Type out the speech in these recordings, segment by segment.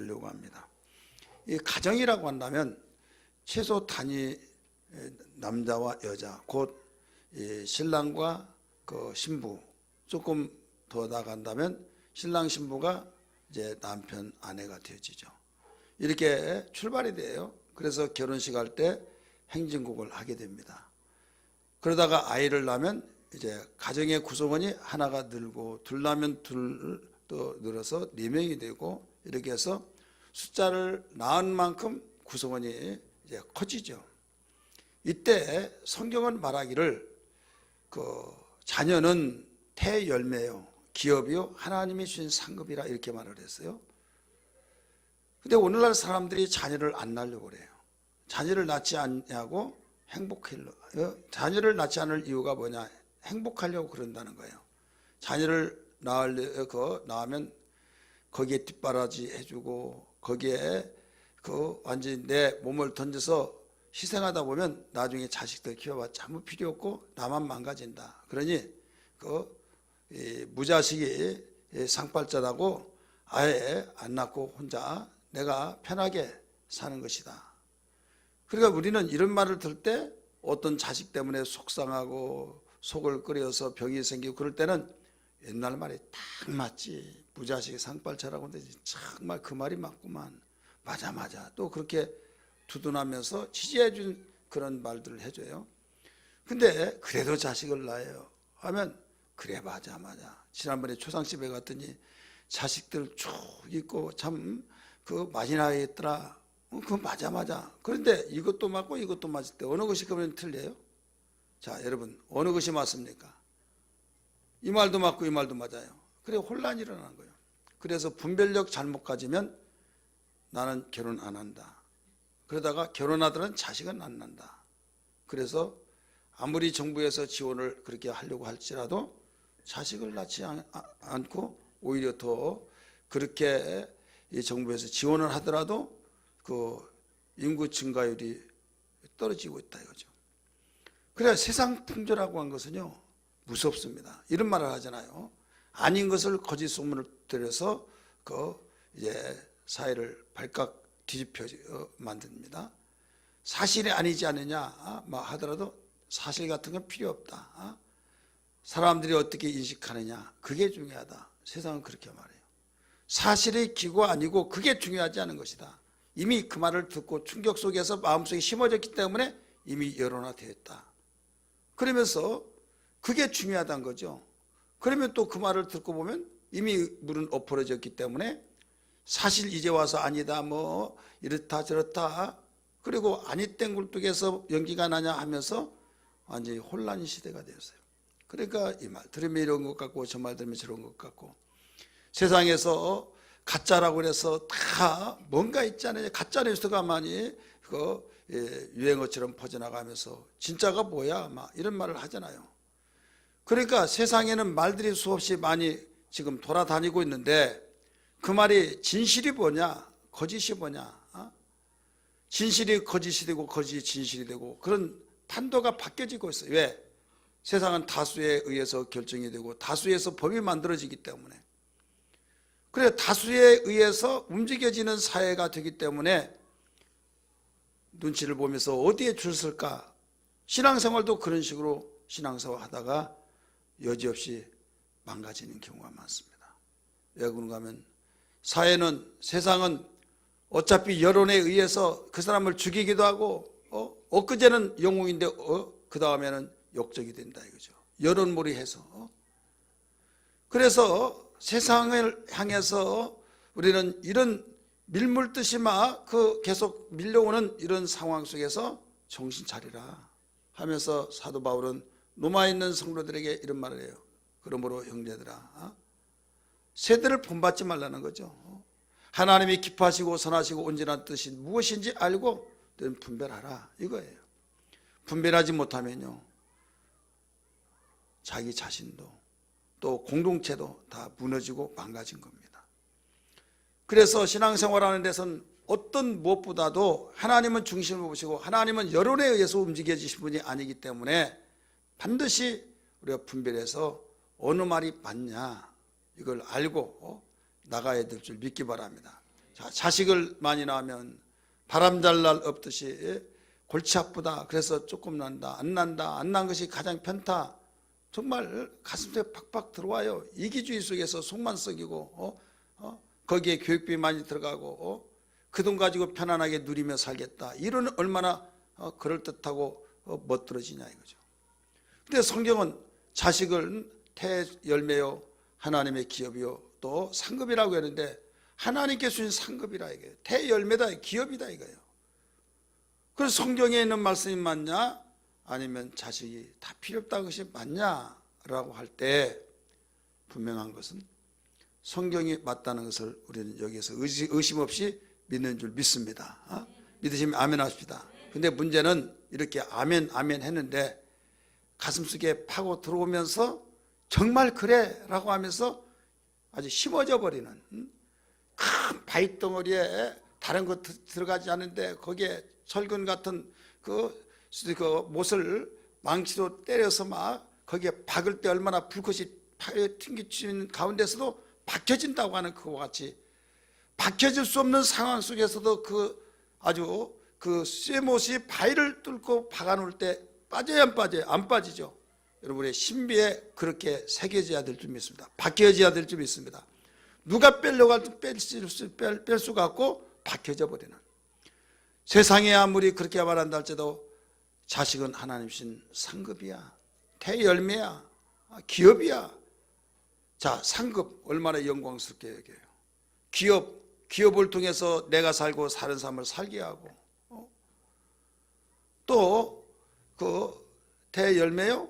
드리려고 합니다. 이 가정이라고 한다면 최소 단위 남자와 여자, 곧 신랑과 그 신부, 조금 더 나간다면 신랑 신부가 이제 남편 아내가 되어지죠. 이렇게 출발이 돼요. 그래서 결혼식 할 때 행진곡을 하게 됩니다. 그러다가 아이를 낳으면 이제 가정의 구성원이 하나가 늘고, 둘 낳으면 둘 또 늘어서 4명이 되고, 이렇게 해서 숫자를 낳은 만큼 구성원이 이제 커지죠. 이때 성경은 말하기를 그 자녀는 태열매요, 기업이요, 하나님이 주신 상급이라 이렇게 말을 했어요. 근데 오늘날 사람들이 자녀를 안 낳으려고 그래요. 자녀를 낳지 않냐고 행복하려고. 자녀를 낳지 않을 이유가 뭐냐? 행복하려고 그런다는 거예요. 자녀를 낳으면 거기에 뒷바라지 해주고, 거기에 그 완전히 내 몸을 던져서 희생하다 보면 나중에 자식들 키워봤자 아무 필요 없고 나만 망가진다. 그러니 무자식이 상팔자라고 아예 안 낳고 혼자 내가 편하게 사는 것이다. 그러니까 우리는 이런 말을 들을 때 어떤 자식 때문에 속상하고 속을 끓여서 병이 생기고 그럴 때는 옛날 말이 딱 맞지. 무자식이 상팔자라고 하는데 정말 그 말이 맞구만. 맞아. 또 그렇게 두둔하면서 지지해 준 그런 말들을 해줘요. 근데 그래도 자식을 낳아요 하면 그래 맞아. 지난번에 초상집에 갔더니 자식들 쭉 있고 참 그 많이 나있더라. 그거 맞아. 그런데 이것도 맞고 이것도 맞을 때 어느 것이 그러면 틀려요? 자, 여러분 어느 것이 맞습니까? 이 말도 맞고 이 말도 맞아요. 그래 혼란이 일어나는 거예요. 그래서 분별력 잘못 가지면 나는 결혼 안 한다. 그러다가 결혼하더라도 자식은 안 난다. 그래서 아무리 정부에서 지원을 그렇게 하려고 할지라도 자식을 낳지 않고 오히려 더 그렇게 이 정부에서 지원을 하더라도 그 인구 증가율이 떨어지고 있다 이거죠. 그래야 세상 풍조라고 한 것은요 무섭습니다. 이런 말을 하잖아요. 아닌 것을 거짓 소문을 들여서 이제 사회를 발칵 뒤집혀 만듭니다. 사실이 아니지 않느냐 하더라도 사실 같은 건 필요 없다. 사람들이 어떻게 인식하느냐 그게 중요하다. 세상은 그렇게 말해요. 사실이 기고 아니고 그게 중요하지 않은 것이다. 이미 그 말을 듣고 충격 속에서 마음속에 심어졌기 때문에 이미 여론화되었다. 그러면서 그게 중요하다는 거죠. 그러면 또 그 말을 듣고 보면 이미 물은 엎어졌기 때문에 사실 이제 와서 아니다 뭐 이렇다 저렇다 그리고 아니 땡굴뚝에서 연기가 나냐 하면서 완전히 혼란 시대가 되었어요. 그러니까 이 말 들으면 이런 것 같고 저 말 들으면 저런 것 같고 세상에서 가짜라고 그래서 다 뭔가 있잖아요. 가짜 뉴스가 많이 유행어처럼 퍼져나가면서 진짜가 뭐야 막 이런 말을 하잖아요. 그러니까 세상에는 말들이 수없이 많이 지금 돌아다니고 있는데 그 말이 진실이 뭐냐 거짓이 뭐냐 진실이 거짓이 되고 거짓이 진실이 되고 그런 판도가 바뀌어지고 있어요. 왜? 세상은 다수에 의해서 결정이 되고 다수에서 법이 만들어지기 때문에 그래 다수에 의해서 움직여지는 사회가 되기 때문에 눈치를 보면서 어디에 줄 설까? 신앙생활도 그런 식으로 신앙생활 하다가 여지없이 망가지는 경우가 많습니다. 왜 그런가 하면 사회는 세상은 어차피 여론에 의해서 그 사람을 죽이기도 하고 엊그제는 영웅인데 그 다음에는 역적이 된다 이거죠. 여론몰이해서 그래서 세상을 향해서 우리는 이런 밀물듯이 막 계속 밀려오는 이런 상황 속에서 정신 차리라 하면서 사도 바울은 로마에 있는 성도들에게 이런 말을 해요. 그러므로 형제들아 세대를 본받지 말라는 거죠. 하나님이 기뻐하시고 선하시고 온전한 뜻이 무엇인지 알고 너는 분별하라 이거예요. 분별하지 못하면요 자기 자신도 또 공동체도 다 무너지고 망가진 겁니다. 그래서 신앙생활하는 데서는 어떤 무엇보다도 하나님은 중심을 보시고 하나님은 여론에 의해서 움직여지신 분이 아니기 때문에 반드시 우리가 분별해서 어느 말이 맞냐 이걸 알고 나가야 될 줄 믿기 바랍니다. 자식을 많이 낳으면 바람 잘 날 없듯이 골치 아프다, 그래서 조금 난다, 안 난다, 안 난 것이 가장 편타, 정말 가슴속에 팍팍 들어와요. 이기주의 속에서 속만 썩이고 거기에 교육비 많이 들어가고 그 돈 가지고 편안하게 누리며 살겠다, 이런 얼마나 그럴듯하고 멋들어지냐 이거죠. 근데 성경은 자식은 태열매요 하나님의 기업이요 또 상급이라고 했는데, 하나님께 주신 상급이라 이거예요. 태열매다, 기업이다 이거예요. 그래서 성경에 있는 말씀이 맞냐, 아니면 자식이 다 필요 없다는 것이 맞냐라고 할 때 분명한 것은 성경이 맞다는 것을 우리는 여기에서 의심 없이 믿는 줄 믿습니다. 믿으시면 아멘 하십시다. 근데 문제는 이렇게 아멘 아멘 했는데 가슴속에 파고 들어오면서 정말 그래 라고 하면서 아주 심어져 버리는, 큰 바위덩어리에 다른 것 들어가지 않는데 거기에 철근 같은 그 못을 망치로 때려서 막 거기에 박을 때 얼마나 불꽃이 튕기치는 가운데서도 박혀진다고 하는 그와 같이, 박혀질 수 없는 상황 속에서도 아주 쇠못이 바위를 뚫고 박아놓을 때 빠져야 안 빠져요? 안 빠지죠. 여러분의 신비에 그렇게 새겨져야 될 줄 믿습니다. 박혀져야 될 줄 믿습니다. 누가 빼려고 할 때 뺄 수가 없고 박혀져 버리는, 세상에 아무리 그렇게 말한다 할지라도 자식은 하나님 주신 상급이야, 태열매야, 기업이야. 자, 상급 얼마나 영광스럽게 여겨요. 기업을 통해서 내가 살고 사는 삶을 살게 하고, 또 그 대열매요,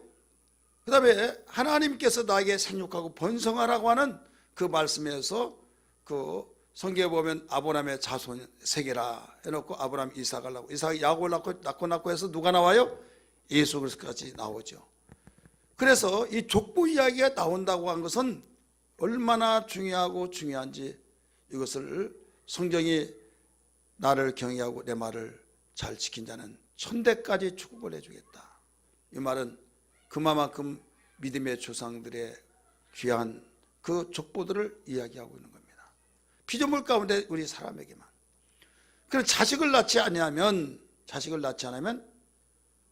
그 다음에 하나님께서 나에게 생육하고 번성하라고 하는 그 말씀에서 그 성경에 보면 아브라함의 자손 세계라 해놓고 아브라함 이삭을 낳고 이삭이 야곱을 낳고 해서 누가 나와요? 예수 그리스도까지 나오죠. 그래서 이 족보 이야기가 나온다고 한 것은 얼마나 중요하고 중요한지, 이것을 성경이 나를 경외하고 내 말을 잘 지킨 자는 천대까지 축복을 해주겠다, 이 말은 그만큼 믿음의 조상들의 귀한 그 족보들을 이야기하고 있는 겁니다. 피조물 가운데 우리 사람에게만. 그래서 자식을 낳지 않으면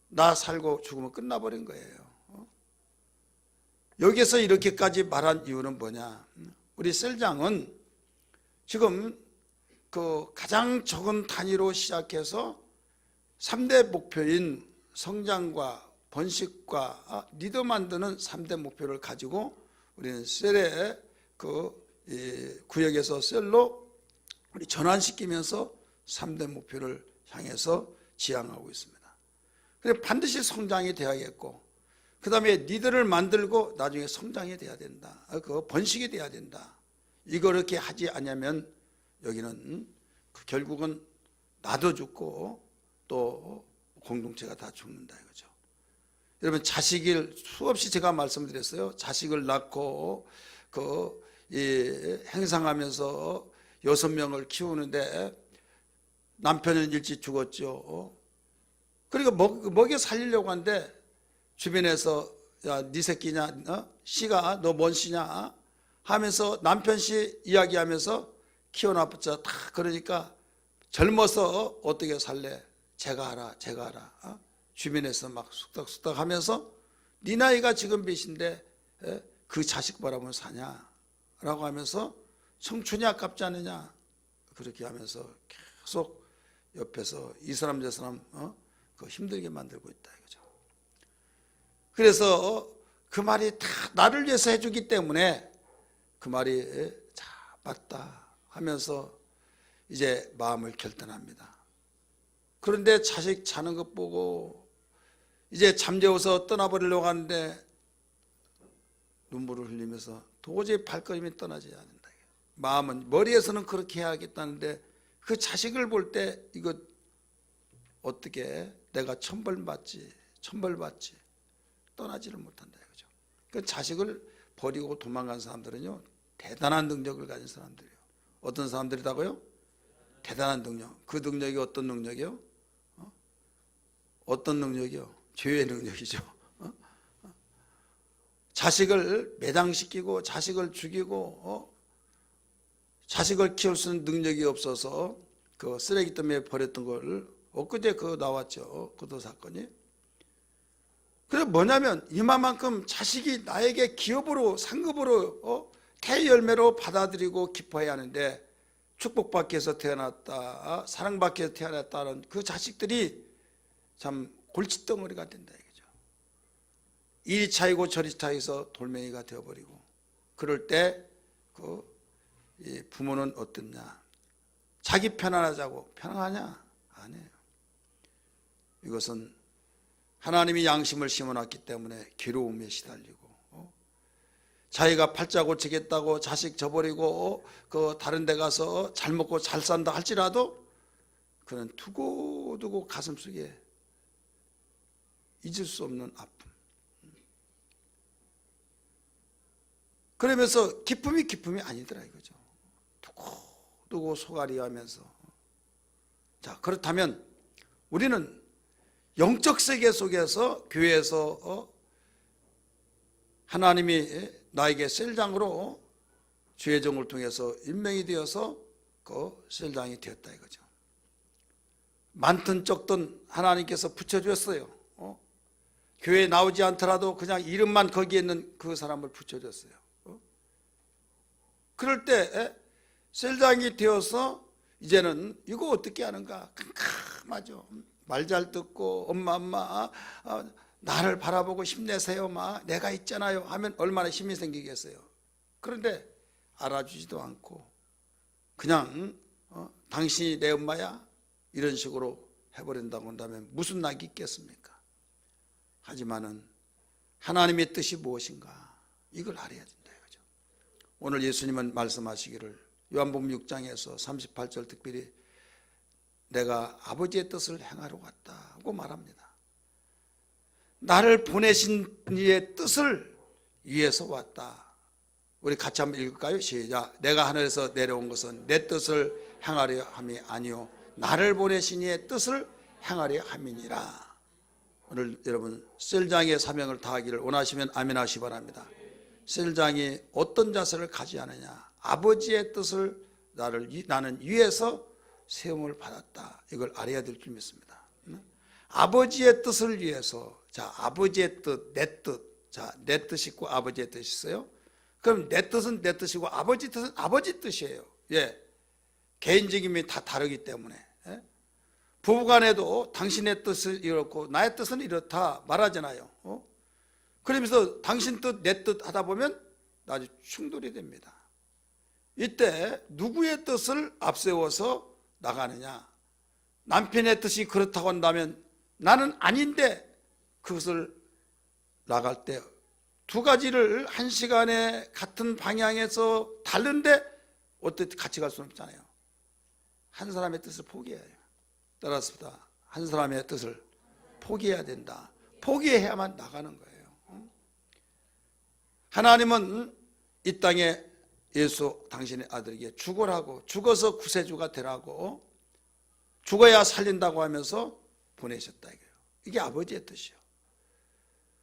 나 살고 죽으면 끝나버린 거예요. 여기서 이렇게까지 말한 이유는 뭐냐, 우리 셀장은 지금 그 가장 적은 단위로 시작해서 3대 목표인 성장과 번식과 리더 만드는 3대 목표를 가지고 우리는 셀의 그 구역에서 셀로 우리 전환시키면서 3대 목표를 향해서 지향하고 있습니다. 그래서 반드시 성장이 되어야겠고, 그 다음에 리더를 만들고 나중에 성장이 돼야 된다, 그 번식이 돼야 된다. 이거 이렇게 하지 않으면 여기는 결국은 나도 죽고 또 공동체가 다 죽는다 이거죠. 여러분, 자식을 수없이 제가 말씀드렸어요. 자식을 낳고 행상하면서 6명을 키우는데 남편은 일찍 죽었죠. 그러니까 먹여 살리려고 하는데 주변에서 야, 네 새끼냐, 씨가 너 뭔 씨냐 하면서 남편 씨 이야기하면서 키워놔봤자 다 그러니까 젊어서 어떻게 살래? 제가 알아. 주변에서 막 쑥닥쑥닥 하면서 네 나이가 지금 몇인데 그 자식 바라보면 사냐? 라고 하면서 청춘이 아깝지 않느냐? 그렇게 하면서 계속 옆에서 이 사람 저 사람 힘들게 만들고 있다 이거죠. 그래서 그 말이 다 나를 위해서 해주기 때문에 그 말이 자 맞다 하면서 이제 마음을 결단합니다. 그런데 자식 자는 것 보고 이제 잠재워서 떠나버리려고 하는데 눈물을 흘리면서 도저히 발걸음이 떠나지 않는다. 마음은 머리에서는 그렇게 해야겠다는데 그 자식을 볼 때 이거 어떻게 내가 천벌받지 떠나지를 못한다 이거죠. 그 자식을 버리고 도망간 사람들은요 대단한 능력을 가진 사람들이에요. 어떤 사람들이라고요? 대단한 능력. 그 능력이 어떤 능력이요? 어떤 능력이요? 죄의 능력이죠. 자식을 매장시키고 자식을 죽이고 자식을 키울 수 있는 능력이 없어서 그 쓰레기통에 버렸던 걸 엊그제 그거 나왔죠. 그도 사건이. 그래 뭐냐면 이만큼 자식이 나에게 기업으로 상급으로 대열매로 받아들이고 기뻐해야 하는데 축복받기 위해서 태어났다, 사랑받기 위해서 태어났다는 그 자식들이 참 골칫덩어리가 된다 이거죠. 이리 차이고 저리 차이서 돌멩이가 되어버리고, 그럴 때 그 부모는 어떻냐? 자기 편안하자고 편안하냐? 아니에요. 이것은 하나님이 양심을 심어놨기 때문에 괴로움에 시달리고, 자기가 팔자 고치겠다고 자식 저버리고 그 다른 데 가서 잘 먹고 잘 산다 할지라도 그는 두고두고 가슴속에 잊을 수 없는 아픔. 그러면서 기쁨이 아니더라 이거죠. 두고두고 소갈이 하면서. 자, 그렇다면 우리는 영적 세계 속에서 교회에서 하나님이 나에게 셀장으로 주의 종을 통해서 임명이 되어서 그 셀장이 되었다 이거죠. 많든 적든 하나님께서 붙여주었어요. 교회에 나오지 않더라도 그냥 이름만 거기에 있는 그 사람을 붙여줬어요. 그럴 때 셀장이 되어서 이제는 이거 어떻게 하는가? 캄캄하죠. 말 잘 듣고 엄마 나를 바라보고 힘내세요 내가 있잖아요 하면 얼마나 힘이 생기겠어요. 그런데 알아주지도 않고 그냥 당신이 내 엄마야 이런 식으로 해버린다고 한다면 무슨 낙이 있겠습니까? 하지만은 하나님의 뜻이 무엇인가 이걸 알아야 된다 이거죠. 오늘 예수님은 말씀하시기를 요한복음 6장에서 38절 특별히 내가 아버지의 뜻을 행하러 왔다고 말합니다. 나를 보내신 이의 뜻을 위해서 왔다. 우리 같이 한번 읽을까요? 시작. 내가 하늘에서 내려온 것은 내 뜻을 행하려 함이 아니요 나를 보내신 이의 뜻을 행하려 함이니라. 오늘 여러분 셀장의 사명을 다하기를 원하시면 아멘 하시기 바랍니다. 셀장이 어떤 자세를 가지하느냐? 아버지의 뜻을 나는 위해서 세움을 받았다. 이걸 알아야 될 줄 믿습니다. 아버지의 뜻을 위해서. 자, 아버지의 뜻, 내 뜻. 자, 내 뜻이 있고 아버지의 뜻이 있어요. 그럼 내 뜻은 내 뜻이고 아버지 뜻은 아버지 뜻이에요. 예, 개인적임이 다 다르기 때문에. 예? 부부간에도 당신의 뜻은 이렇고 나의 뜻은 이렇다 말하잖아요. 그러면서 당신 뜻, 내 뜻 하다 보면 나중에 충돌이 됩니다. 이때 누구의 뜻을 앞세워서 나가느냐? 남편의 뜻이 그렇다고 한다면 나는 아닌데 그것을 나갈 때 두 가지를 한 시간에 같은 방향에서 다른데 어떻게 같이 갈 수는 없잖아요. 한 사람의 뜻을 포기해야 해요. 따라서 한 사람의 뜻을 포기해야 된다. 포기해야만 나가는 거예요. 하나님은 이 땅에 예수 당신의 아들에게 죽으라고, 죽어서 구세주가 되라고, 죽어야 살린다고 하면서 보내셨다 이거예요. 이게 아버지의 뜻이요.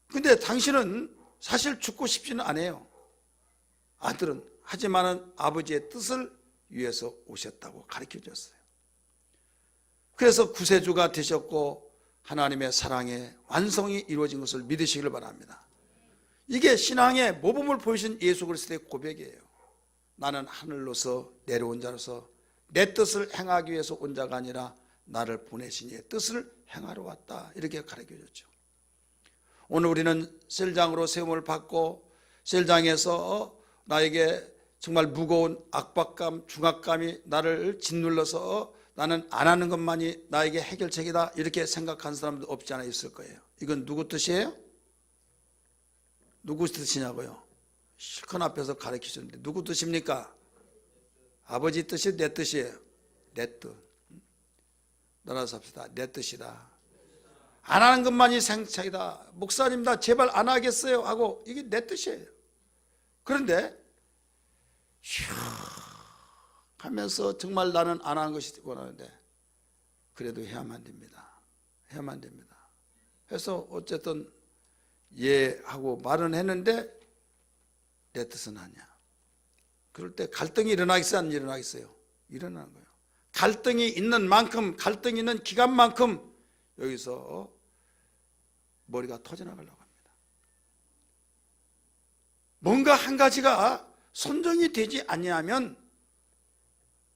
근데 당신은 사실 죽고 싶지는 않아요. 아들은. 하지만은 아버지의 뜻을 위해서 오셨다고 가르쳐 줬어요. 그래서 구세주가 되셨고 하나님의 사랑의 완성이 이루어진 것을 믿으시길 바랍니다. 이게 신앙의 모범을 보이신 예수 그리스도의 고백이에요. 나는 하늘로서 내려온 자로서 내 뜻을 행하기 위해서 온 자가 아니라 나를 보내신 이의 뜻을 행하러 왔다. 이렇게 가르쳐 줬죠. 오늘 우리는 셀장으로 세움을 받고 셀장에서 나에게 정말 무거운 압박감, 중압감이 나를 짓눌러서 나는 안 하는 것만이 나에게 해결책이다 이렇게 생각하는 사람도 없지 않아 있을 거예요. 이건 누구 뜻이에요? 누구 뜻이냐고요? 실컷 앞에서 가르치셨는데 누구 뜻입니까? 아버지 뜻이 내 뜻이에요. 내 뜻. 따라서 합시다. 내 뜻이다. 안 하는 것만이 생착이다. 목사님 나 제발 안 하겠어요 하고 이게 내 뜻이에요. 그런데 슉 하면서 정말 나는 안 하는 것이 원하는데 그래도 해야만 됩니다. 해야만 됩니다. 그래서 어쨌든 예 하고 말은 했는데 내 뜻은 아니야. 그럴 때 갈등이 일어나겠어요? 안 일어나겠어요? 일어나는 거예요. 갈등이 있는 만큼, 갈등이 있는 기간만큼 여기서 머리가 터져나가려고 합니다. 뭔가 한 가지가 선정이 되지 아니하면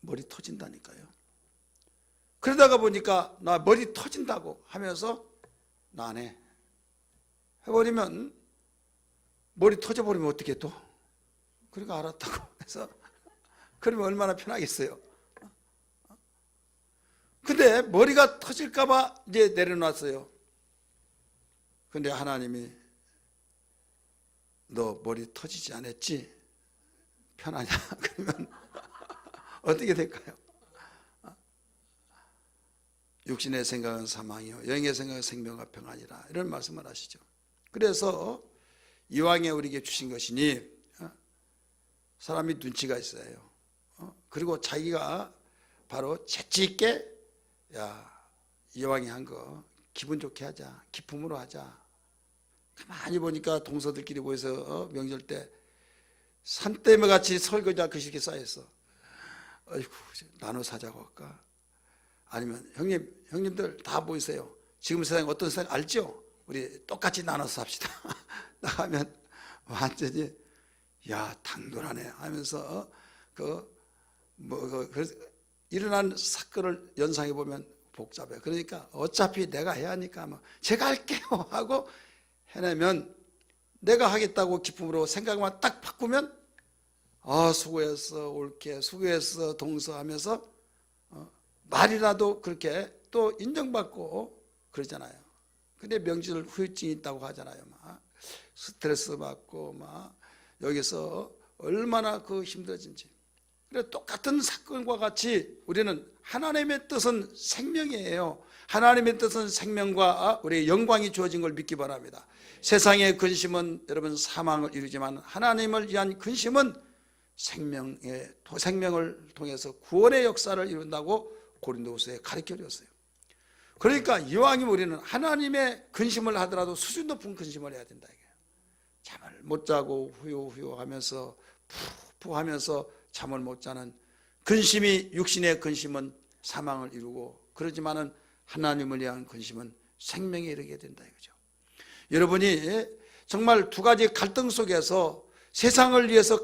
머리 터진다니까요. 그러다가 보니까 나 머리 터진다고 하면서 나 안 해. 해버리면 머리 터져버리면 어떻게 또? 그러니까 알았다고 해서 그러면 얼마나 편하겠어요. 근데 머리가 터질까봐 이제 내려놨어요. 근데 하나님이 너 머리 터지지 않았지? 편하냐? 그러면 어떻게 될까요? 육신의 생각은 사망이요 영의 생각은 생명과 평안이라 이런 말씀을 하시죠. 그래서 이왕에 우리에게 주신 것이니 사람이 눈치가 있어요. 그리고 자기가 바로 재치 있게 야 이왕에 한 거 기분 좋게 하자, 기쁨으로 하자. 가만히 보니까 동서들끼리 모여서 명절 때 산더미 같이 설거지가 그렇게 쌓였어. 아이고 나눠 사자고 할까? 아니면 형님들 다 모이세요. 지금 세상 어떤 세상 알죠? 우리 똑같이 나눠서 삽시다. 나가면 완전히 야 당돌하네 하면서 일어난 사건을 연상해 보면 복잡해요. 그러니까 어차피 내가 해야 하니까 뭐 제가 할게요 하고 해내면 내가 하겠다고 기쁨으로 생각만 딱 바꾸면 아 수고했어 옳게 수고했어 동서하면서 말이라도 그렇게 또 인정받고 그러잖아요. 근데 명절 후유증이 있다고 하잖아요. 막 스트레스 받고 막 여기서 얼마나 힘들어진지. 그래 똑같은 사건과 같이 우리는 하나님의 뜻은 생명이에요. 하나님의 뜻은 생명과 우리의 영광이 주어진 걸 믿기 바랍니다. 세상의 근심은 여러분 사망을 이루지만 하나님을 위한 근심은 생명을 통해서 구원의 역사를 이룬다고 고린도후서에 가르쳐 줬어요. 그러니까 이왕이면 우리는 하나님의 근심을 하더라도 수준 높은 근심을 해야 된다. 잠을 못 자고 후유하면서 푸푸 하면서 잠을 못 자는 근심이 육신의 근심은 사망을 이루고 그러지만은 하나님을 위한 근심은 생명에 이르게 된다 이거죠. 여러분이 정말 두 가지 갈등 속에서 세상을 위해서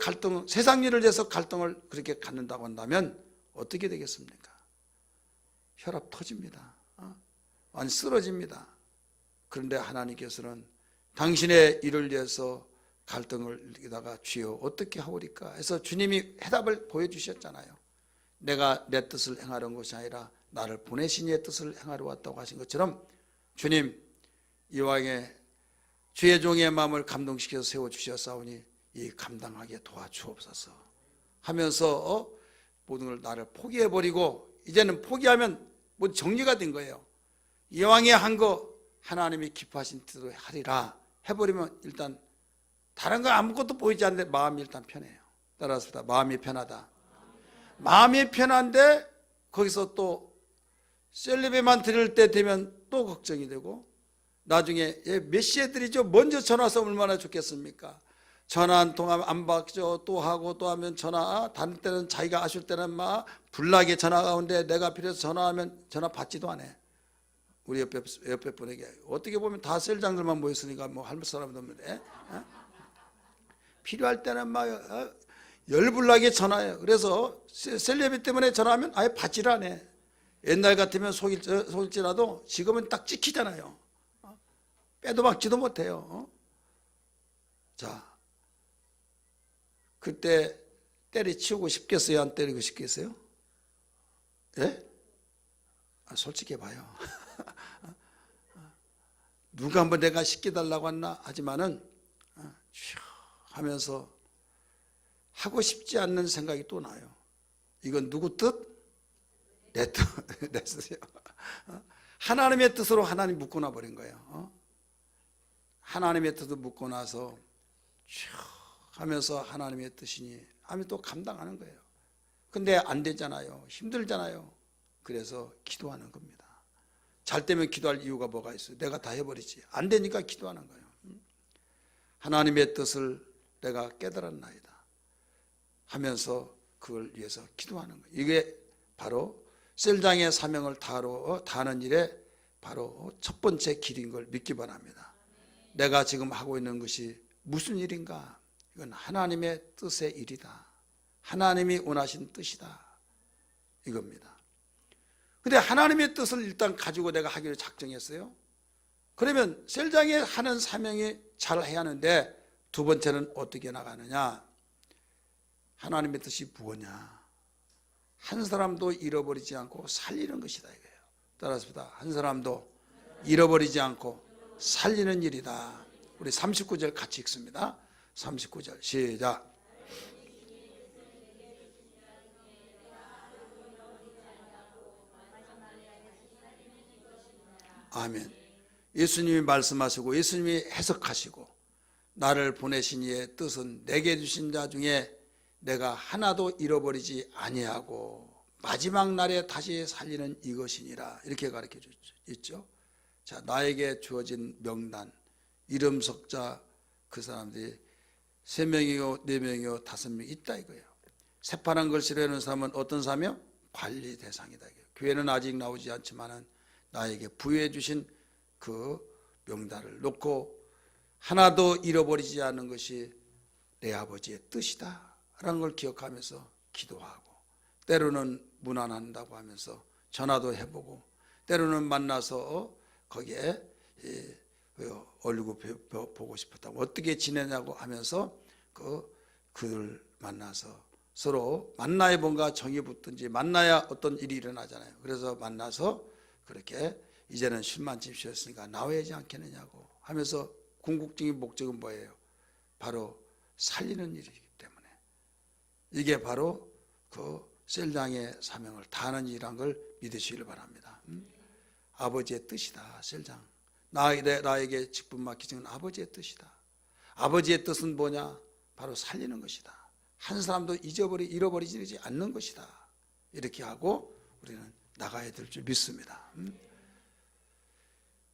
세상 일을 위해서 갈등을 그렇게 갖는다고 한다면 어떻게 되겠습니까? 혈압 터집니다. 완전 쓰러집니다. 그런데 하나님께서는 당신의 일을 위해서 갈등을 일으키다가 주여 어떻게 하오리까 해서 주님이 해답을 보여주셨잖아요. 내가 내 뜻을 행하려는 것이 아니라 나를 보내신 이의 뜻을 행하려 왔다고 하신 것처럼 주님 이왕에 주의 종의 마음을 감동시켜서 세워주셨사오니 이 감당하게 도와주옵소서 하면서 모든 걸 나를 포기해버리고 이제는 포기하면 뭐 정리가 된 거예요. 이왕에 한 거 하나님이 기뻐하신 뜻으로 하리라 해버리면 일단 다른 거 아무것도 보이지 않는데 마음이 일단 편해요. 따라서 마음이 편하다. 마음이 편한데 거기서 또 셀레베만 드릴 때 되면 또 걱정이 되고 나중에 메시아 드리죠. 먼저 전화 와서 얼마나 좋겠습니까? 전화 한 통 안 받죠. 또 하고 또 하면 전화 다른 때는 자기가 아실 때는 막 불나게 전화가 오는데 내가 필요해서 전화하면 전화 받지도 않아. 우리 옆에 분에게 어떻게 보면 다 셀장들만 모였으니까 뭐 할 사람도 없는데 필요할 때는 막 열불나게 전화해요. 그래서 셀레비 때문에 전화하면 아예 받지를 않아. 옛날 같으면 속일지라도 지금은 딱 찍히잖아요. 빼도 박지도 못해요. 자, 그때 때려치우고 싶겠어요? 안 때리고 싶겠어요? 예? 솔직히 해봐요. 누가 한번 내가 시켜달라고 했나 하지만은 하면서 하고 싶지 않는 생각이 또 나요. 이건 누구 뜻? 내 뜻, 내 뜻이요. 하나님의 뜻으로 하나님 묶어놔 버린 거예요. 하나님의 뜻을 묶어놔서 하면서 하나님의 뜻이니 하면 또 감당하는 거예요. 근데 안 되잖아요. 힘들잖아요. 그래서 기도하는 겁니다. 잘 때면 기도할 이유가 뭐가 있어요? 내가 다 해버리지. 안 되니까 기도하는 거예요. 하나님의 뜻을 내가 깨달았나이다. 하면서 그걸 위해서 기도하는 거예요. 이게 바로 셀장의 사명을 다하는 일에 바로 첫 번째 길인 걸 믿기 바랍니다. 내가 지금 하고 있는 것이 무슨 일인가? 이건 하나님의 뜻의 일이다. 하나님이 원하신 뜻이다. 이겁니다. 근데 하나님의 뜻을 일단 가지고 내가 하기로 작정했어요. 그러면 셀장이 하는 사명이 잘 해야 하는데 두 번째는 어떻게 나가느냐? 하나님의 뜻이 무엇이냐? 한 사람도 잃어버리지 않고 살리는 것이다 이거예요. 따라서 한 사람도 잃어버리지 않고 살리는 일이다. 우리 39절 같이 읽습니다. 39절 시작. 아멘. 예수님이 말씀하시고 예수님이 해석하시고 나를 보내신 이의 뜻은 내게 주신 자 중에 내가 하나도 잃어버리지 아니하고 마지막 날에 다시 살리는 이것이니라. 이렇게 가르쳐 있죠. 자, 나에게 주어진 명단, 이름 석자 그 사람들이 3명이요 4명이요 5명 있다 이거예요. 새파란 글씨로 해놓은 사람은 어떤 사명? 관리 대상이다. 교회는 아직 나오지 않지만은 나에게 부여해 주신 그 명단을 놓고 하나도 잃어버리지 않는 것이 내 아버지의 뜻이다 라는 걸 기억하면서 기도하고, 때로는 문안한다고 하면서 전화도 해보고, 때로는 만나서 거기에 얼굴 보고 싶었다고 어떻게 지내냐고 하면서 그들 만나서 서로 만나야 뭔가 정이 붙든지 만나야 어떤 일이 일어나잖아요. 그래서 만나서 그렇게 이제는 쉴만 집 쉬었으니까 나와야지 않겠느냐고 하면서 궁극적인 목적은 뭐예요? 바로 살리는 일이기 때문에 이게 바로 그 셀장의 사명을 다하는 일이란 걸 믿으시길 바랍니다. 아버지의 뜻이다. 셀장 나에게 직분 맡기신 건 아버지의 뜻이다. 아버지의 뜻은 뭐냐? 바로 살리는 것이다. 한 사람도 잃어버리지 않는 것이다. 이렇게 하고 우리는 나가야 될 줄 믿습니다.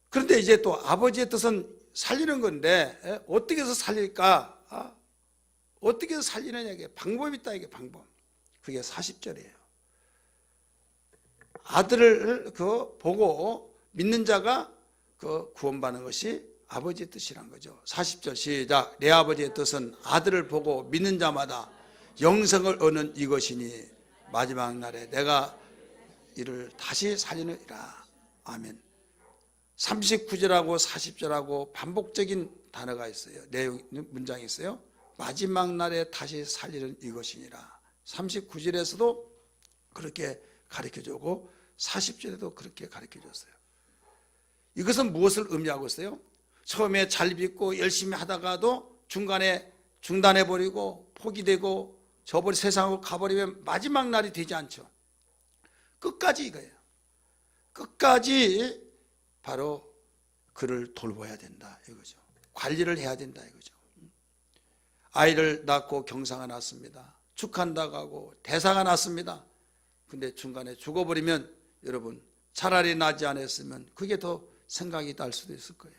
그런데 이제 또 아버지의 뜻은 살리는 건데 어떻게 해서 살릴까? 어떻게 해서 살리느냐? 이게 방법이 있다. 이게 방법. 그게 40절이에요. 아들을 보고 믿는 자가 구원받는 것이 아버지의 뜻이란 거죠. 40절 시작. 내 아버지의 뜻은 아들을 보고 믿는 자마다 영생을 얻는 이것이니 마지막 날에 내가 이를 다시 살리느니라. 아멘. 39절하고 40절하고 반복적인 단어가 있어요. 내용 문장이 있어요. 마지막 날에 다시 살리는 이것이니라. 39절에서도 그렇게 가르쳐주고 40절에도 그렇게 가르쳐줬어요. 이것은 무엇을 의미하고 있어요? 처음에 잘 믿고 열심히 하다가도 중간에 중단해버리고 포기되고 저버리 세상으로 가버리면 마지막 날이 되지 않죠. 끝까지 이거예요. 끝까지 바로 그를 돌봐야 된다 이거죠. 관리를 해야 된다 이거죠. 아이를 낳고 경사가 났습니다. 축한다고 하고 대사가 났습니다. 근데 중간에 죽어버리면 여러분 차라리 나지 않았으면 그게 더 생각이 날 수도 있을 거예요.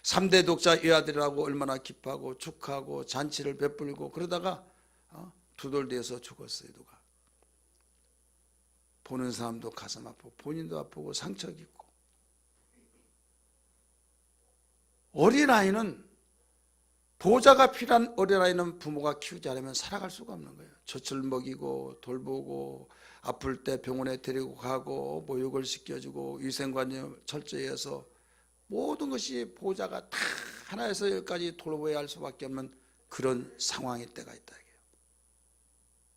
3대 독자 외아들이라고 얼마나 기뻐하고 축하하고 잔치를 베풀고 그러다가 두돌대서 죽었어요. 누가 보는 사람도 가슴 아프고 본인도 아프고 상처 깊고. 어린아이는 보호자가 필요한 어린아이는 부모가 키우지 않으면 살아갈 수가 없는 거예요. 젖을 먹이고 돌보고 아플 때 병원에 데리고 가고 모욕을 시켜주고 위생관념 철저히 해서 모든 것이 보호자가 다 하나에서 열까지 돌보아야 할 수밖에 없는 그런 상황일 때가 있다.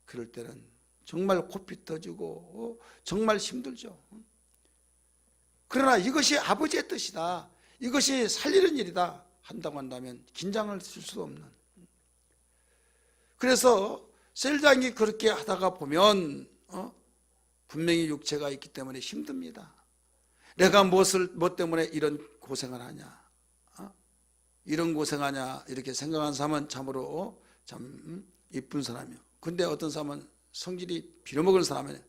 그럴 때는 정말 코피 터지고 정말 힘들죠. 그러나 이것이 아버지의 뜻이다. 이것이 살리는 일이다 한다고 한다면 긴장을 쓸 수 없는. 그래서 셀장이 그렇게 하다가 보면 분명히 육체가 있기 때문에 힘듭니다. 내가 뭐 때문에 이런 고생을 하냐, 이런 고생하냐 이렇게 생각하는 사람은 참으로 참 이쁜 사람이요. 근데 어떤 사람은 성질이 빌어먹은 사람은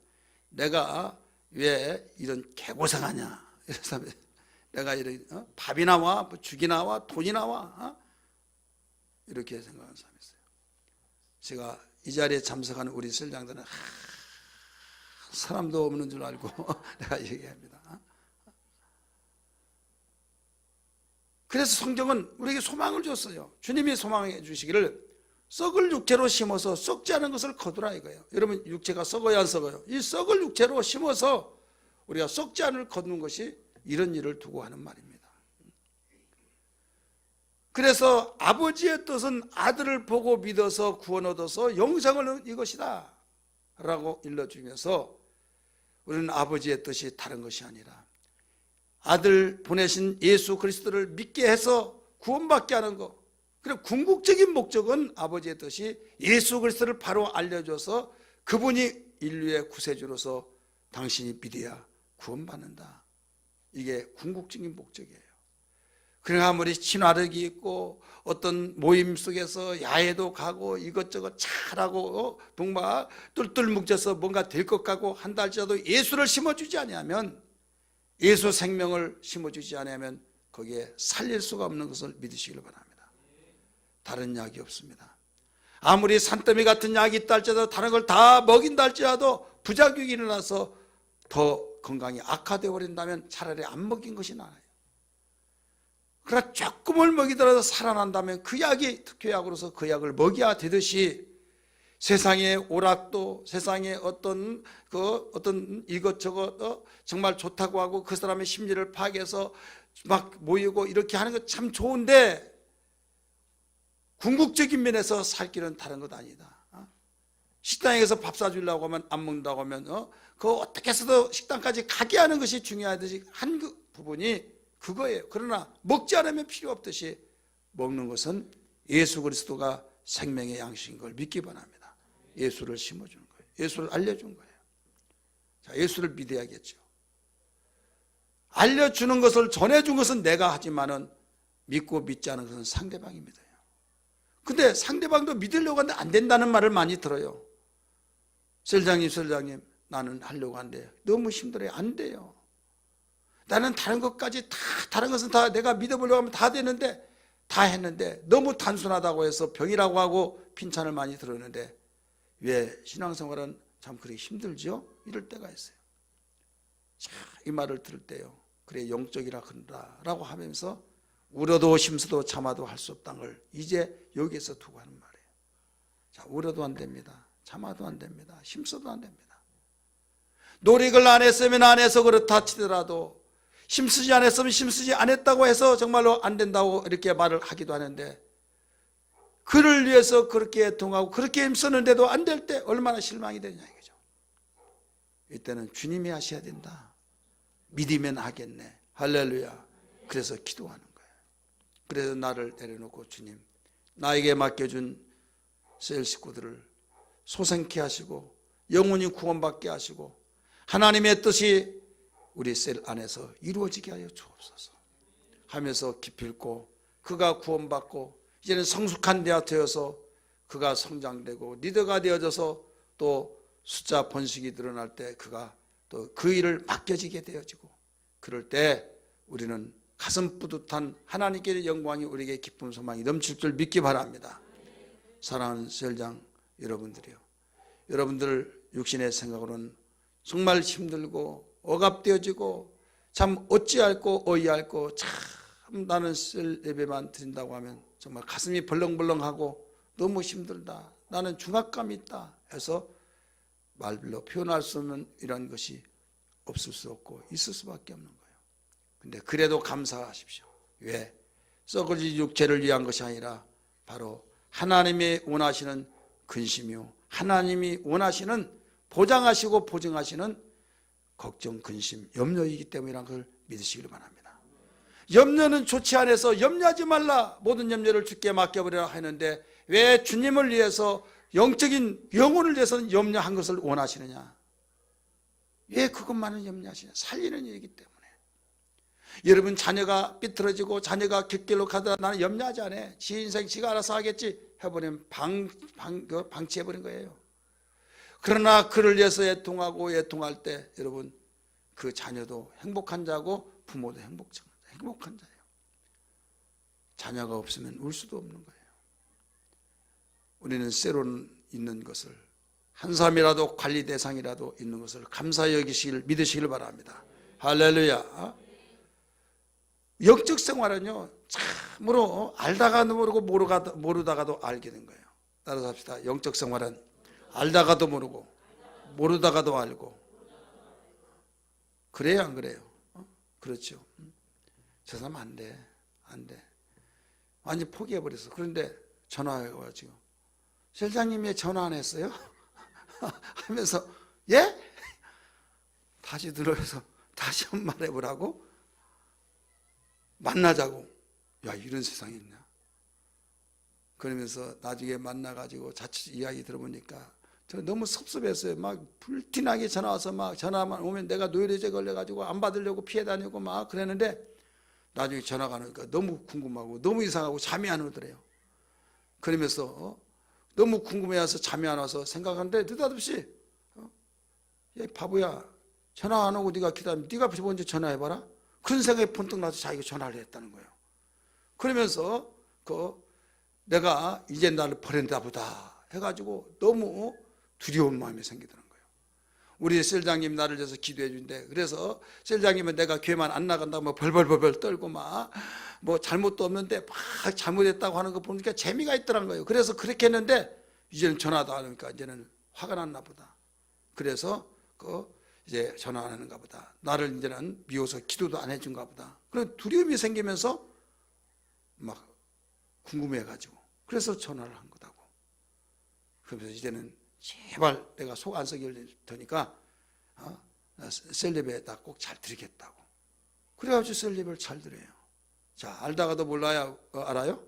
내가 왜 이런 개고생하냐 이런 사람이 내가 이런 밥이 나와 죽이 나와 돈이 나와 이렇게 생각하는 사람이 있어요. 제가 이 자리에 참석하는 우리 설장들은 사람도 없는 줄 알고 내가 얘기합니다. 그래서 성경은 우리에게 소망을 줬어요. 주님이 소망해 주시기를 썩을 육체로 심어서 썩지 않은 것을 거두라 이거예요. 여러분, 육체가 썩어야 안 썩어요? 이 썩을 육체로 심어서 우리가 썩지 않을 거두는 것이 이런 일을 두고 하는 말입니다. 그래서 아버지의 뜻은 아들을 보고 믿어서 구원 얻어서 영생을 얻는 이것이다 라고 일러주면서 우리는 아버지의 뜻이 다른 것이 아니라 아들 보내신 예수 그리스도를 믿게 해서 구원받게 하는 것, 그리고 궁극적인 목적은 아버지의 뜻이 예수 그리스도를 바로 알려줘서 그분이 인류의 구세주로서 당신이 믿어야 구원받는다. 이게 궁극적인 목적이에요. 그러니까 아무리 친화력이 있고 어떤 모임 속에서 야외도 가고 이것저것 잘하고 뭔가 뚫뚫 뭉쳐서 뭔가 될 것 같고 한다 할지라도 예수를 심어주지 않으면, 예수 생명을 심어주지 않으면 거기에 살릴 수가 없는 것을 믿으시길 바랍니다. 다른 약이 없습니다. 아무리 산더미 같은 약이 있다 할지라도 다른 걸 다 먹인다 할지라도 부작용이 일어나서 더 건강이 악화되어 버린다면 차라리 안 먹인 것이 나아요. 그러나 조금을 먹이더라도 살아난다면 그 약이 특효약으로서 그 약을 먹여야 되듯이 세상의 오락도, 세상의 어떤 이것저것 정말 좋다고 하고 그 사람의 심리를 파악해서 막 모이고 이렇게 하는 것 참 좋은데 궁극적인 면에서 살 길은 다른 것 아니다. 식당에 가서 밥 사주려고 하면 안 먹는다고 하면 그거 어떻게 해서도 식당까지 가게 하는 것이 중요하듯이 한 부분이 그거예요. 그러나 먹지 않으면 필요 없듯이 먹는 것은 예수 그리스도가 생명의 양식인 걸 믿기 바랍니다. 예수를 심어주는 거예요. 예수를 알려준 거예요. 자, 예수를 믿어야겠죠. 알려주는 것을, 전해준 것은 내가 하지만은 믿고 믿지 않은 것은 상대방이 믿어요. 근데 상대방도 믿으려고 하는데 안 된다는 말을 많이 들어요. 설장님 나는 하려고 하는데 너무 힘들어요. 안 돼요. 나는 다른 것까지 다른 것은 다 내가 믿어보려고 하면 다 되는데, 다 했는데 너무 단순하다고 해서 병이라고 하고 핀찬을 많이 들었는데 왜 신앙생활은 참 그렇게 힘들죠? 이럴 때가 있어요. 자, 이 말을 들을 때요, 그래 영적이라 그런다 라고 하면서 울어도 심서도 참아도 할 수 없다는 걸 이제 여기에서 두고 하는 말이에요. 자, 울어도 안 됩니다. 참아도 안 됩니다. 심서도 안 됩니다. 노력을 안 했으면 안 해서 그렇다 치더라도, 힘쓰지 않았으면 힘쓰지 않았다고 해서 정말로 안 된다고 이렇게 말을 하기도 하는데, 그를 위해서 그렇게 애통하고 그렇게 힘쓰는데도 안 될 때 얼마나 실망이 되냐 이거죠. 이때는 주님이 하셔야 된다. 믿으면 하겠네. 할렐루야. 그래서 기도하는 거예요. 그래서 나를 내려놓고 주님, 나에게 맡겨준 셀 식구들을 소생케 하시고 영원히 구원받게 하시고 하나님의 뜻이 우리 셀 안에서 이루어지게 하여 주옵소서 하면서 기필코 그가 구원받고 이제는 성숙한 데가 되어서 그가 성장되고 리더가 되어져서 또 숫자 번식이 늘어날 때 그가 또 그 일을 맡겨지게 되어지고, 그럴 때 우리는 가슴 뿌듯한 하나님께 영광이 우리에게 기쁨 소망이 넘칠 줄 믿기 바랍니다. 사랑하는 셀장 여러분들이요, 여러분들 육신의 생각으로는 정말 힘들고 억압되어지고 참 어찌할꼬 어이할꼬, 참 나는 셀 예배만 드린다고 하면 정말 가슴이 벌렁벌렁하고 너무 힘들다, 나는 중압감이 있다 해서 말로 표현할 수 없는 이런 것이 없을 수 없고 있을 수밖에 없는 거예요. 근데 그래도 감사하십시오. 왜? 썩어질 육체를 위한 것이 아니라 바로 하나님이 원하시는 근심이요, 하나님이 원하시는 보장하시고 보증하시는 걱정, 근심, 염려이기 때문이라는 걸 믿으시기를 바랍니다. 염려는 좋지 않아서 염려하지 말라, 모든 염려를 주께 맡겨버리라 하는데 왜 주님을 위해서 영적인 영혼을 위해서는 염려한 것을 원하시느냐? 왜 그것만은 염려하시냐? 살리는 일이기 때문에. 여러분 자녀가 삐뚤어지고 자녀가 길 가다가 나는 염려하지 않아, 지 인생 지가 알아서 하겠지 해버리면 방치해버린 거예요. 그러나 그를 위해서 애통하고 애통할 때 여러분 그 자녀도 행복한 자고 부모도 행복한 자예요. 자녀가 없으면 울 수도 없는 거예요. 우리는 셀은 있는 것을, 한 사람이라도 관리 대상이라도 있는 것을 감사히 여기시길 믿으시길 바랍니다. 할렐루야. 영적 생활은요 참으로 알다가도 모르고 모르다가도 알게 된 거예요. 따라서 합시다. 영적 생활은 알다가도 모르고 모르다가도 알고. 그래요 안 그래요? 그렇죠. 저 사람 안 돼. 완전 포기해버렸어. 그런데 전화해가지고 실장님이 전화 안 했어요? 하면서 예? 다시 들어서 다시 한 번 말해보라고? 만나자고. 야, 이런 세상이 있냐? 그러면서 나중에 만나가지고 자칫 이야기 들어보니까 저 너무 섭섭했어요. 막 불티나게 전화 와서 막 전화만 오면 내가 노이로제 걸려가지고 안 받으려고 피해 다니고 막 그랬는데 나중에 전화가 오니까 너무 궁금하고 너무 이상하고 잠이 안 오더래요. 그러면서 너무 궁금해서 잠이 안 와서 생각하는데 느닷없이 야 바보야, 전화 안 오고 네가 기다리면 네가 먼저 전화해봐라. 그런 생각이 번뜩 나서 자기가 전화를 했다는 거예요. 그러면서 내가 이제 나를 버린다 보다 해가지고 너무 두려운 마음이 생기더라는 거예요. 우리 셀장님 나를 위해서 기도해 준대. 그래서 셀장님은 내가 교회만 안 나간다고 뭐 벌벌 떨고 막 뭐 잘못도 없는데 막 잘못했다고 하는 거 보니까 재미가 있더란 거예요. 그래서 그렇게 했는데 이제는 전화도 안 하니까 이제는 화가 났나 보다. 그래서 이제 전화 안 하는가 보다. 나를 이제는 미워서 기도도 안 해준가 보다. 그런 두려움이 생기면서 막 궁금해가지고 그래서 전화를 한 거다고. 그러면서 이제는 제발 내가 속 안 썩일 테니까 셀립에다 꼭 잘 드리겠다고. 그래가지고 셀립을 잘 드려요. 자, 알다가도 몰라야 알아요?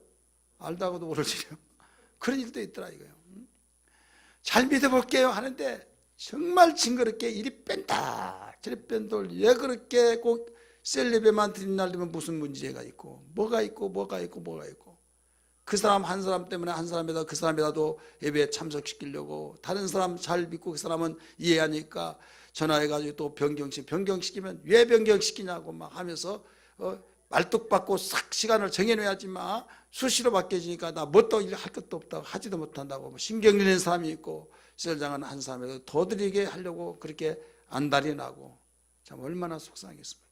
알다가도 모르지요. 그런 일도 있더라 이거요. 잘 믿어볼게요 하는데 정말 징그럽게 이리 뺀다 저리 뺀돌. 왜 그렇게 꼭 셀립에만 들이날리면 무슨 문제가 있고 뭐가 있고 그 사람 한 사람 때문에 한 사람에다 그 사람이라도 예배에 참석시키려고 다른 사람 잘 믿고 그 사람은 이해하니까 전화해가지고 또 변경시키면 왜 변경시키냐고 막 하면서 말뚝박고 싹 시간을 정해놔야지 막 수시로 바뀌어지니까 나 뭐 또 일 할 것도 없다고 하지도 못한다고 뭐 신경 내는 사람이 있고 셀장은 한 사람에도 더 드리게 하려고 그렇게 안달이 나고 참 얼마나 속상하겠습니까.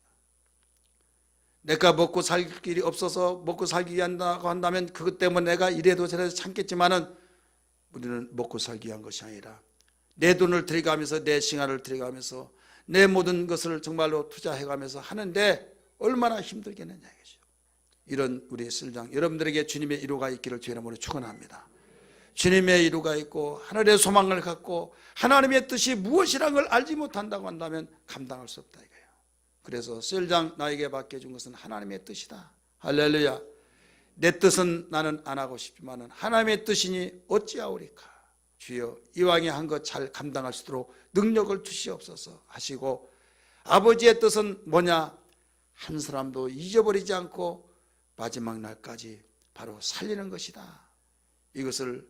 내가 먹고 살 길이 없어서 먹고 살기 위한다고 한다면 그것 때문에 내가 이래도 저래도 참겠지만은 우리는 먹고 살기 위한 것이 아니라 내 돈을 들여가면서 내 시간을 들여가면서 내 모든 것을 정말로 투자해가면서 하는데 얼마나 힘들겠느냐 이것이죠. 이런 우리 셀장 여러분들에게 주님의 이루가 있기를 주의 이름으로 축원합니다. 주님의 이루가 있고 하늘의 소망을 갖고 하나님의 뜻이 무엇이라는 걸 알지 못한다고 한다면 감당할 수 없다 이거예요. 그래서 셀장 나에게 맡겨준 것은 하나님의 뜻이다. 할렐루야. 내 뜻은 나는 안 하고 싶지만 하나님의 뜻이니 어찌하오리까. 주여 이왕에 한 것 잘 감당할 수 있도록 능력을 주시옵소서 하시고 아버지의 뜻은 뭐냐. 한 사람도 잊어버리지 않고 마지막 날까지 바로 살리는 것이다. 이것을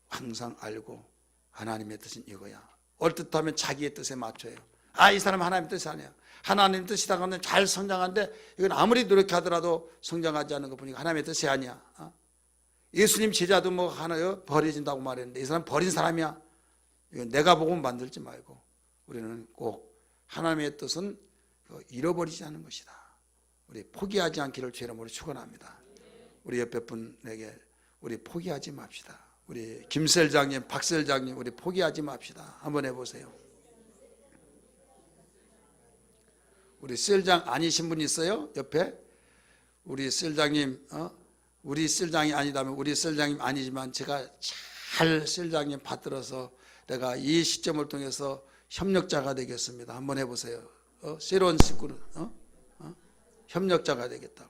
항상 알고 하나님의 뜻은 이거야. 얼뜻 하면 자기의 뜻에 맞춰요. 이 사람은 하나님의 뜻이 아니야. 하나님의 뜻이다 하면 잘 성장하는데 이건 아무리 노력하더라도 성장하지 않는 거 보니까 하나님의 뜻이 아니야. 예수님 제자도 뭐 하나 버려진다고 말했는데 이 사람 버린 사람이야. 이건 내가 보고 만들지 말고 우리는 꼭 하나님의 뜻은 잃어버리지 않는 것이다. 우리 포기하지 않기를 주의 이름으로 축원합니다. 우리 옆에 분에게 우리 포기하지 맙시다. 우리 김셀장님, 박셀장님 우리 포기하지 맙시다. 한번 해보세요. 우리 셀장 아니신 분 있어요? 옆에? 우리 셀장님 우리 셀장이 아니다면 우리 셀장님 아니지만 제가 잘 셀장님 받들어서 내가 이 시점을 통해서 협력자가 되겠습니다. 한번 해보세요. 새로운 식구는 협력자가 되겠다고.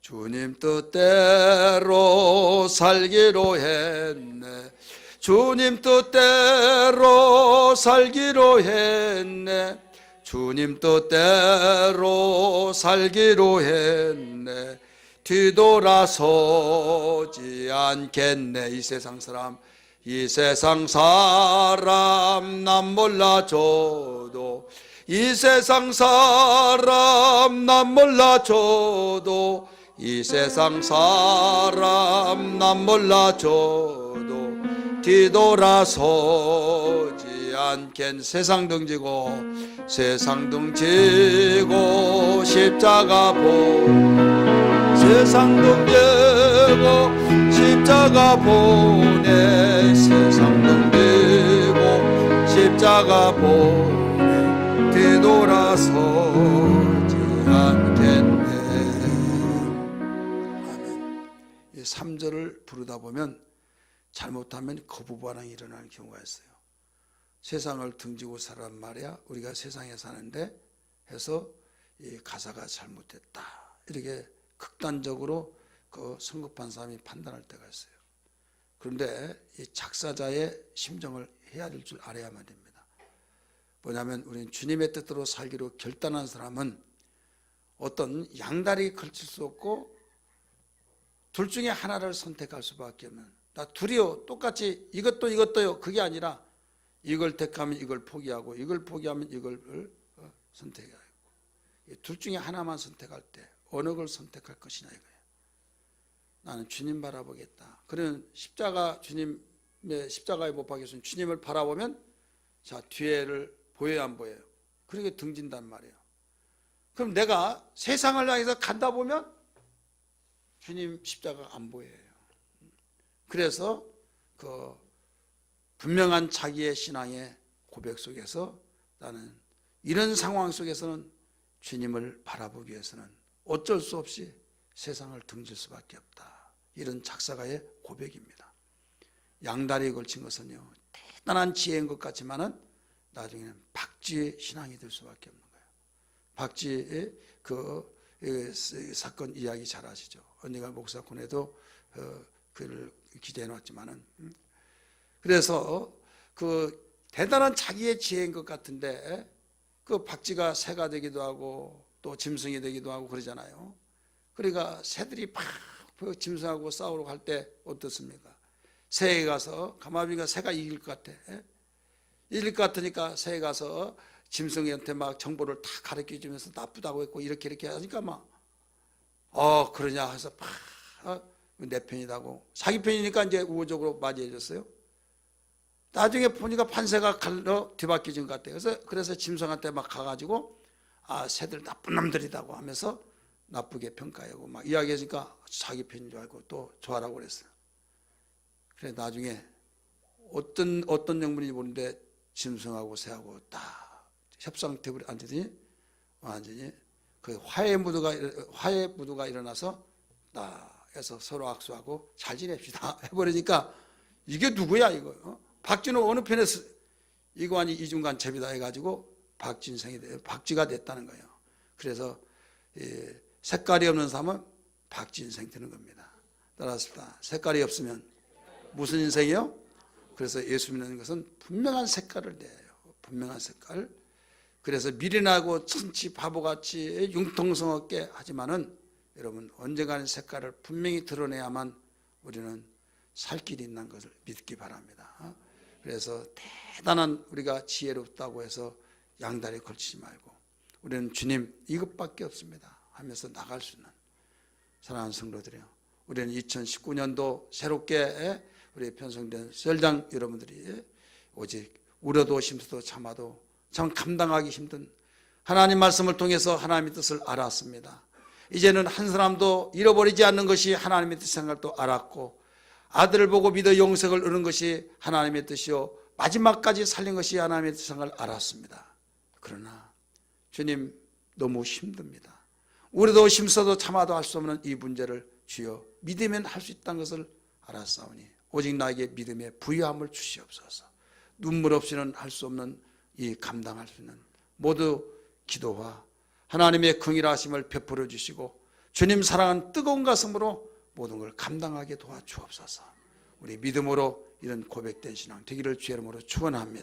주님 뜻대로 살기로 했네. 주님 뜻대로 살기로 했네. 주님 뜻대로 살기로 했네. 뒤돌아서지 않겠네. 이 세상 사람 남 몰라줘도 이 세상 사람 남 몰라줘도 이 세상 사람 남 몰라줘도 뒤돌아서지 않겠. 세상 등지고 세상 등지고 십자가 세상 등지고 십자가 보내. 세상 등지고 십자가 보내. 뒤돌아서지 않겠네. 아멘. 이 3절을 부르다 보면 잘못하면 거부반응이 일어나는 경우가 있어요. 세상을 등지고 살란 말이야. 우리가 세상에 사는데 해서 이 가사가 잘못됐다. 이렇게 극단적으로 그 성급한 사람이 판단할 때가 있어요. 그런데 이 작사자의 심정을 헤아릴 줄 알아야만 됩니다. 뭐냐면 우리는 주님의 뜻대로 살기로 결단한 사람은 어떤 양다리 걸칠 수 없고 둘 중에 하나를 선택할 수밖에 없는, 나 둘이요 똑같이 이것도요 그게 아니라 이걸 택하면 이걸 포기하고 이걸 포기하면 이걸 선택해야 하고, 둘 중에 하나만 선택할 때 어느 걸 선택할 것이냐 이거예요. 나는 주님 바라보겠다. 그러면 주님의 십자가에 못 박혀서 주님을 바라보면 자 뒤에를 보여야 안 보여요? 그렇게 등진단 말이에요. 그럼 내가 세상을 향해서 간다 보면 주님 십자가가 안 보여요. 그래서 그 분명한 자기의 신앙의 고백 속에서 나는 이런 상황 속에서는 주님을 바라보기 위해서는 어쩔 수 없이 세상을 등질 수밖에 없다. 이런 작사가의 고백입니다. 양다리에 걸친 것은요 대단한 지혜인 것 같지만은 나중에는 박쥐의 신앙이 될 수밖에 없는 거예요. 박쥐의 그 사건 이야기 잘 아시죠? 언니가 목사권에도 글을 기재해 놨지만은, 그래서 그 대단한 자기의 지혜인 것 같은데 그 박쥐가 새가 되기도 하고 또 짐승이 되기도 하고 그러잖아요. 그러니까 새들이 막 짐승하고 싸우러 갈 때 어떻습니까? 새에 가서 가마비가 새가 이길 것 같아. 이길 것 같으니까 새에 가서 짐승한테 막 정보를 다 가르쳐 주면서 나쁘다고 했고 이렇게 하니까 막 그러냐 해서 내 편이라고 자기 편이니까 이제 우호적으로 맞이해 줬어요. 나중에 보니까 판세가 갈러 뒤바뀌어진 것 같아요. 그래서 짐승한테 막 가가지고 새들 나쁜 놈들이라고 하면서 나쁘게 평가하고 막 이야기하니까 자기 편인 줄 알고 또 좋아라고 그랬어요. 그래 나중에 어떤 영문인지 모르는데 짐승하고 새하고 딱 협상 테이블에 앉더니 완전히 그 화해 무드가 일어나서 딱 해서 서로 악수하고 잘 지냅시다 해버리니까 이게 누구야 이거? 박쥐는 어느 편에서 이관이 이중간 첩이다 해가지고 박쥐가 됐다는 거예요. 그래서 색깔이 없는 사람은 박쥐 인생 되는 겁니다. 따라서 색깔이 없으면 무슨 인생이요? 그래서 예수 믿는 것은 분명한 색깔을 내요. 분명한 색깔. 그래서 미련하고 천치 바보같이 융통성 없게 하지만은 여러분 언젠가는 색깔을 분명히 드러내야만 우리는 살 길이 있는 것을 믿기 바랍니다. 그래서 대단한 우리가 지혜롭다고 해서 양다리에 걸치지 말고 우리는 주님 이것밖에 없습니다 하면서 나갈 수 있는 사랑하는 성도들이요, 우리는 2019년도 새롭게 우리 편성된 셀장 여러분들이 오직 울어도 심어도 참아도 참 감당하기 힘든 하나님 말씀을 통해서 하나님의 뜻을 알았습니다. 이제는 한 사람도 잃어버리지 않는 것이 하나님의 뜻인 것도 알았고, 아들을 보고 믿어 영생을 얻는 것이 하나님의 뜻이요 마지막까지 살린 것이 하나님의 뜻인 걸 알았습니다. 그러나 주님 너무 힘듭니다. 우리도 힘써도 참아도 할 수 없는 이 문제를 주여 믿으면 할 수 있다는 것을 알았사오니 오직 나에게 믿음의 부유함을 주시옵소서. 눈물 없이는 할 수 없는 이 감당할 수 있는 모두 기도와 하나님의 긍휼하심을 베풀어 주시고 주님 사랑은 뜨거운 가슴으로 모든 걸 감당하게 도와주옵소서. 우리 믿음으로 이런 고백된 신앙 되기를 주의 이름으로 축원합니다.